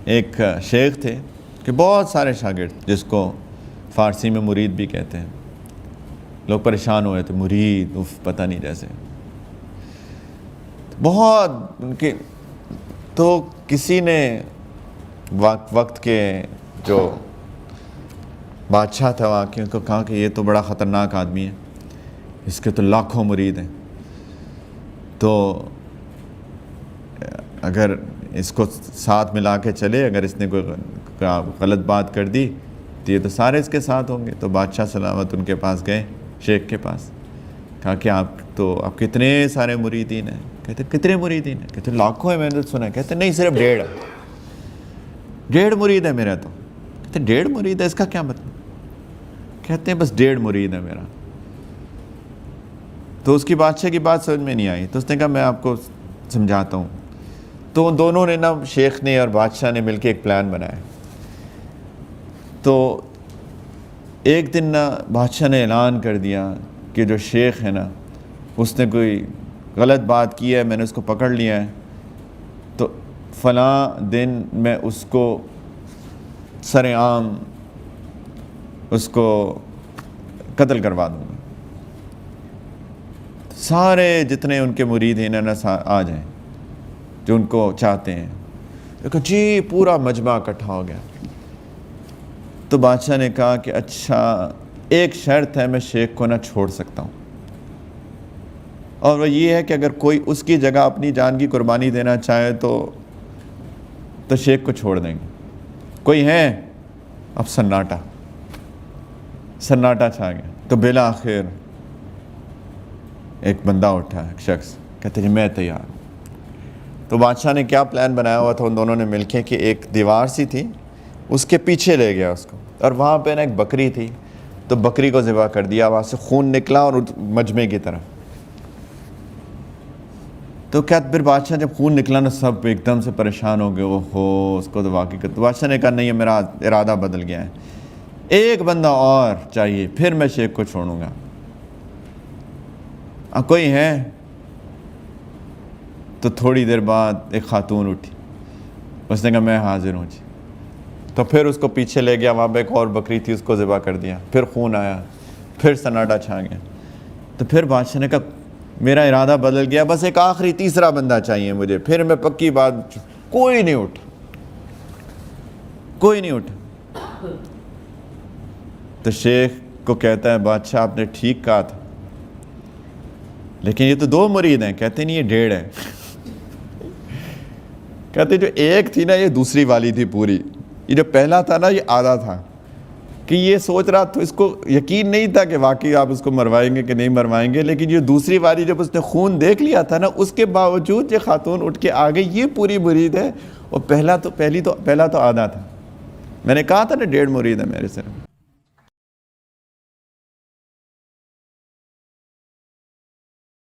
ایک شیخ تھے کہ بہت سارے شاگرد، جس کو فارسی میں مرید بھی کہتے ہیں. لوگ پریشان ہوئے تھے، مرید پتہ نہیں جیسے بہت ان کے. تو کسی نے وقت کے جو بادشاہ تھا وہاں کے، ان کو کہا کہ یہ تو بڑا خطرناک آدمی ہے، اس کے تو لاکھوں مرید ہیں، تو اگر اس کو ساتھ ملا کے چلے، اگر اس نے کوئی غلط بات کر دی تو یہ تو سارے اس کے ساتھ ہوں گے. تو بادشاہ سلامت ان کے پاس گئے، شیخ کے پاس، کہا کہ آپ کتنے سارے مریدین ہیں؟ کہتے کتنے مریدین ہیں؟ کہتے لاکھوں ہیں، میں نے سنا ہے. کہتے نہیں، صرف 1.5 مرید ہے میرا. تو کہتے 1.5 مرید ہے، اس کا کیا مطلب؟ کہتے ہیں بس 1.5 مرید ہے میرا. تو اس کی بادشاہ کی بات سمجھ میں نہیں آئی، تو اس نے کہا میں آپ کو سمجھاتا ہوں. تو ان دونوں نے نا، شیخ نے اور بادشاہ نے مل کے ایک پلان بنایا. تو ایک دن نا بادشاہ نے اعلان کر دیا کہ جو شیخ ہے نا، اس نے کوئی غلط بات کی ہے، میں نے اس کو پکڑ لیا ہے، تو فلاں دن میں اس کو سر عام اس کو قتل کروا دوں گا. سارے جتنے ان کے مرید ہیں نا آ جائیں جو ان کو چاہتے ہیں. دیکھو جی، پورا مجمع اکٹھا ہو گیا. تو بادشاہ نے کہا کہ اچھا، ایک شرط ہے، میں شیخ کو نہ چھوڑ سکتا ہوں، اور وہ یہ ہے کہ اگر کوئی اس کی جگہ اپنی جان کی قربانی دینا چاہے تو شیخ کو چھوڑ دیں گے. کوئی ہے؟ اب سناٹا چھا گیا. تو بالآخر ایک بندہ اٹھا، ایک شخص، کہتے ہیں میں تیار ہوں. تو بادشاہ نے کیا پلان بنایا ہوا تھا ان دونوں نے مل کے کہ ایک دیوار سی تھی، اس کے پیچھے لے گیا اس کو، اور وہاں پہ نا ایک بکری تھی، تو بکری کو ذبح کر دیا. وہاں سے خون نکلا اور مجمع کی طرف. تو کیا پھر بادشاہ جب خون نکلا نا، سب ایک دم سے پریشان ہو گئے، اوہو اس کو تو واقعی کر. تو بادشاہ نے کہا نہیں، یہ میرا ارادہ بدل گیا ہے، ایک بندہ اور چاہیے، پھر میں شیخ کو چھوڑوں گا. کوئی ہے؟ تو تھوڑی دیر بعد ایک خاتون اٹھی، اس نے کہا میں حاضر ہوں جی. تو پھر اس کو پیچھے لے گیا، وہاں پہ ایک اور بکری تھی، اس کو ذبح کر دیا. پھر خون آیا، پھر سناٹا چھا گیا. تو پھر بادشاہ نے کہا میرا ارادہ بدل گیا، بس ایک آخری تیسرا بندہ چاہیے مجھے، پھر میں پکی بات. کوئی نہیں اٹھا. تو شیخ کو کہتا ہے بادشاہ آپ نے ٹھیک کہا تھا، لیکن یہ تو 2 مرید ہیں. کہتے نہیں، یہ 1.5 ہے. کہتے جو ایک تھی نا، یہ دوسری والی تھی پوری. یہ جو پہلا تھا نا، یہ آدھا تھا. کہ یہ سوچ رہا تو اس کو یقین نہیں تھا کہ واقعی آپ اس کو مروائیں گے کہ نہیں مروائیں گے، لیکن یہ دوسری والی جب اس نے خون دیکھ لیا تھا نا، اس کے باوجود یہ خاتون اٹھ کے آ گئی، یہ پوری مرید ہے. اور پہلا تو آدھا تھا. میں نے کہا تھا نا 1.5 مرید ہے میرے سے.